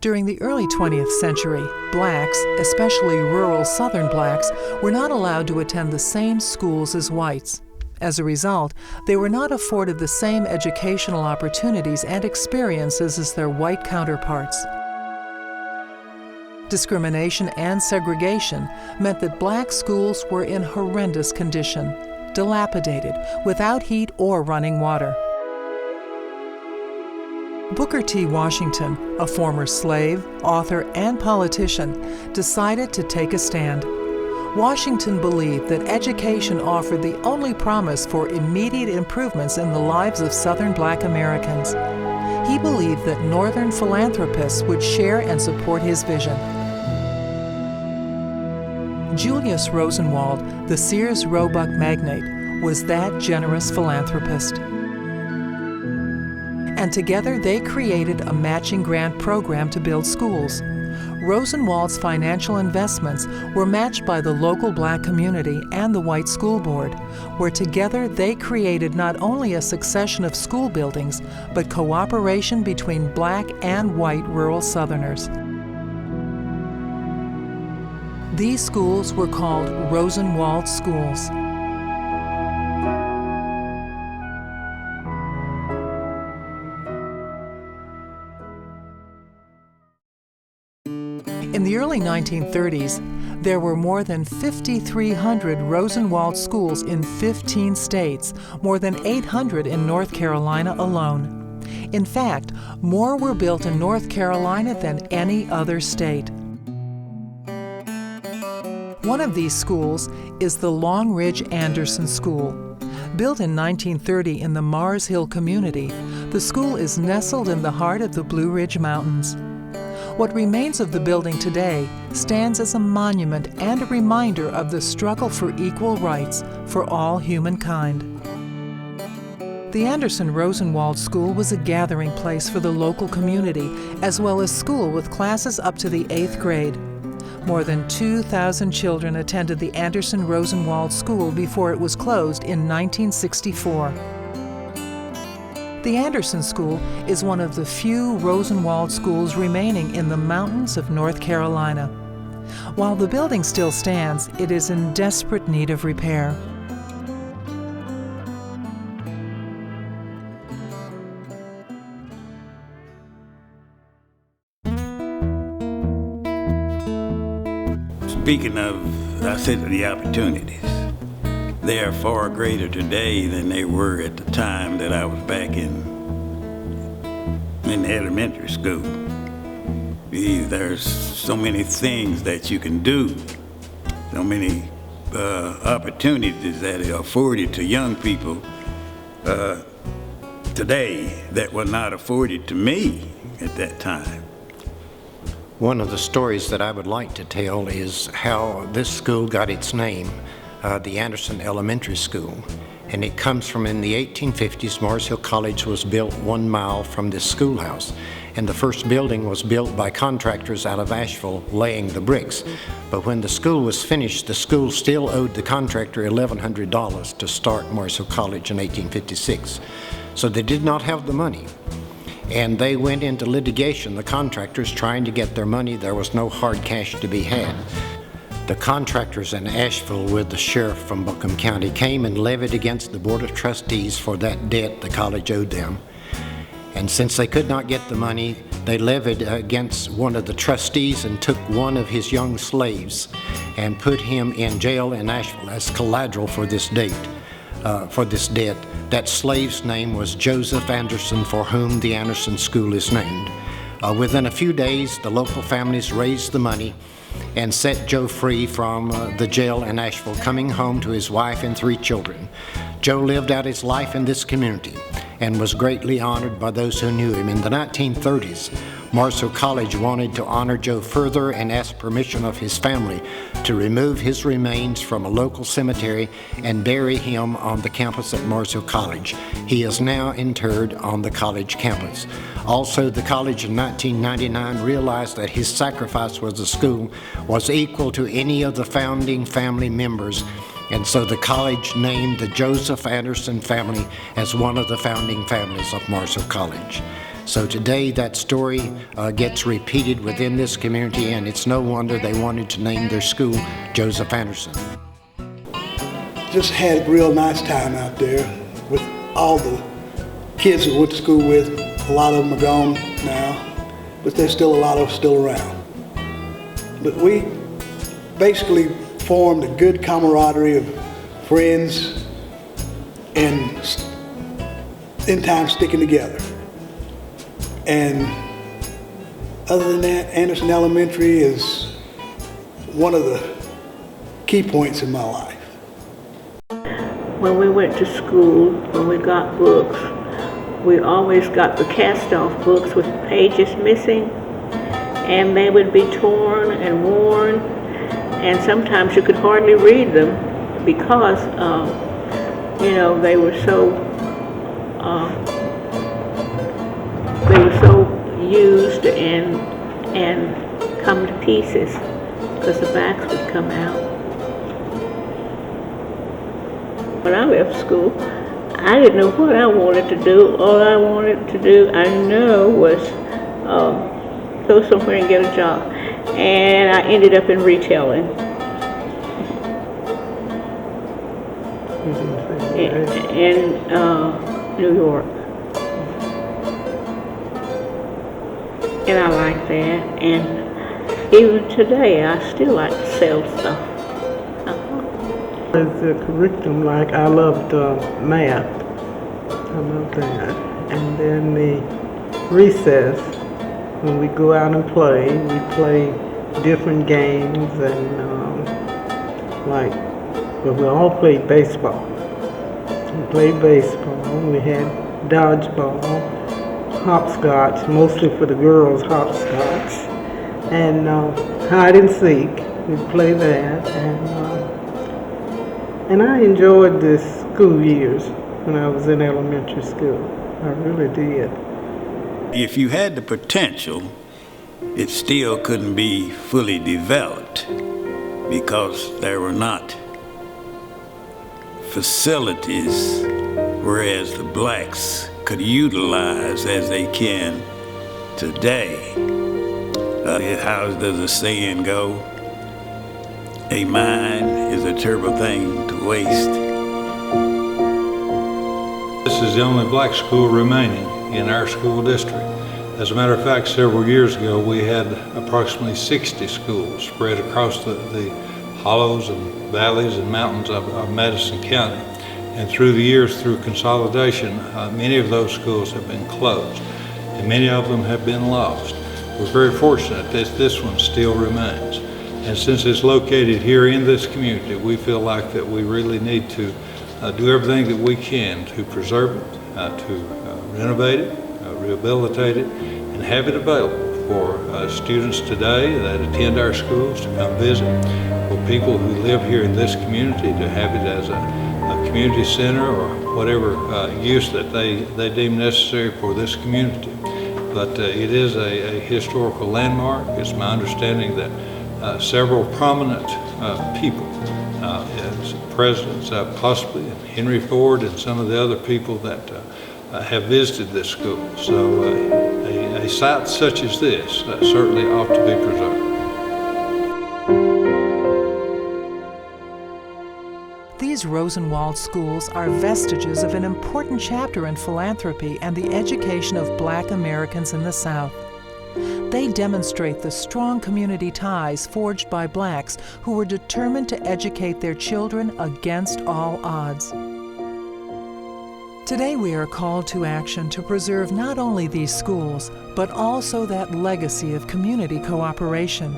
During the early 20th century, blacks, especially rural Southern blacks, were not allowed to attend the same schools as whites. As a result, they were not afforded the same educational opportunities and experiences as their white counterparts. Discrimination and segregation meant that black schools were in horrendous condition, dilapidated, without heat or running water. Booker T. Washington, a former slave, author, and politician, decided to take a stand. Washington believed that education offered the only promise for immediate improvements in the lives of Southern black Americans. He believed that Northern philanthropists would share and support his vision. Julius Rosenwald, the Sears Roebuck magnate, was that generous philanthropist. And together they created a matching grant program to build schools. Rosenwald's financial investments were matched by the local black community and the white school board, where together they created not only a succession of school buildings, but cooperation between black and white rural Southerners. These schools were called Rosenwald schools. In the early 1930s, there were more than 5,300 Rosenwald schools in 15 states, more than 800 in North Carolina alone. In fact, more were built in North Carolina than any other state. One of these schools is the Long Ridge Anderson School. Built in 1930 in the Mars Hill community, the school is nestled in the heart of the Blue Ridge Mountains. What remains of the building today stands as a monument and a reminder of the struggle for equal rights for all humankind. The Anderson Rosenwald School was a gathering place for the local community, as well as school with classes up to the 8th grade. More than 2,000 children attended the Anderson Rosenwald School before it was closed in 1964. The Anderson School is one of the few Rosenwald schools remaining in the mountains of North Carolina. While the building still stands, it is in desperate need of repair. Speaking of, I said the opportunities. They are far greater today than they were at the time that I was back in elementary school. There's so many things that you can do, so many opportunities that are afforded to young people today that were not afforded to me at that time. One of the stories that I would like to tell is how this school got its name, the Anderson Elementary School. And it comes from in the 1850s, Mars Hill College was built 1 mile from this schoolhouse. And the first building was built by contractors out of Asheville laying the bricks. But when the school was finished, the school still owed the contractor $1,100 to start Mars Hill College in 1856. So they did not have the money. And they went into litigation, the contractors trying to get their money. There was no hard cash to be had. The contractors in Asheville with the sheriff from Buncombe County came and levied against the Board of Trustees for that debt the college owed them. And since they could not get the money, they levied against one of the trustees and took one of his young slaves and put him in jail in Asheville as collateral for this debt. That slave's name was Joseph Anderson, for whom the Anderson School is named. Within a few days, the local families raised the money and set Joe free from the jail in Asheville, coming home to his wife and 3 children. Joe lived out his life in this community and was greatly honored by those who knew him. In the 1930s, Mars Hill College wanted to honor Joe further and asked permission of his family to remove his remains from a local cemetery and bury him on the campus at Mars Hill College. He is now interred on the college campus. Also, the college in 1999 realized that his sacrifice for the school was equal to any of the founding family members And so the college named the Joseph Anderson family as one of the founding families of Mars Hill College. So today that story gets repeated within this community, and it's no wonder they wanted to name their school Joseph Anderson. Just had a real nice time out there with all the kids that we went to school with. A lot of them are gone now, but there's still a lot of us still around. But we basically formed a good camaraderie of friends and in time sticking together. And other than that, Anderson Elementary is one of the key points in my life. When we went to school, when we got books, we always got the cast-off books with pages missing, and they would be torn and worn, and sometimes you could hardly read them because, they were so used and come to pieces because the backs would come out. When I left school, I didn't know what I wanted to do. All I wanted to do, I know, was go somewhere and get a job. And I ended up in retailing. In New York. And I like that. And even today, I still like to sell stuff. As the curriculum, like I loved math. I loved that. And then the recess, when we go out and play, we play different games and we all played baseball. We played baseball. We had dodgeball, hopscotch, mostly for the girls, hopscotch, and hide and seek. We'd play that, and I enjoyed the school years when I was in elementary school. I really did. If you had the potential, it still couldn't be fully developed because there were not facilities whereas the blacks could utilize as they can today. How does the saying go? A mind is a terrible thing to waste. This is the only black school remaining in our school district. As a matter of fact, several years ago, we had approximately 60 schools spread across the hollows and valleys and mountains of Madison County. And through the years, through consolidation, many of those schools have been closed, and many of them have been lost. We're very fortunate that this one still remains. And since it's located here in this community, we feel like that we really need to do everything that we can to preserve it, to renovate it, rehabilitate it, and have it available for students today that attend our schools to come visit, for people who live here in this community to have it as a community center or whatever use that they deem necessary for this community. But it is a historical landmark. It's my understanding that several prominent people, as presidents possibly, and Henry Ford and some of the other people that have visited this school. So a site such as this certainly ought to be preserved. These Rosenwald schools are vestiges of an important chapter in philanthropy and the education of Black Americans in the South. They demonstrate the strong community ties forged by blacks who were determined to educate their children against all odds. Today we are called to action to preserve not only these schools, but also that legacy of community cooperation.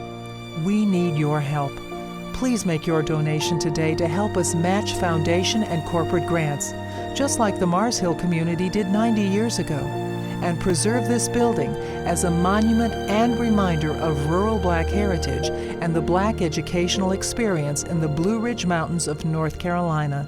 We need your help. Please make your donation today to help us match foundation and corporate grants, just like the Mars Hill community did 90 years ago, and preserve this building as a monument and reminder of rural Black heritage and the Black educational experience in the Blue Ridge Mountains of North Carolina.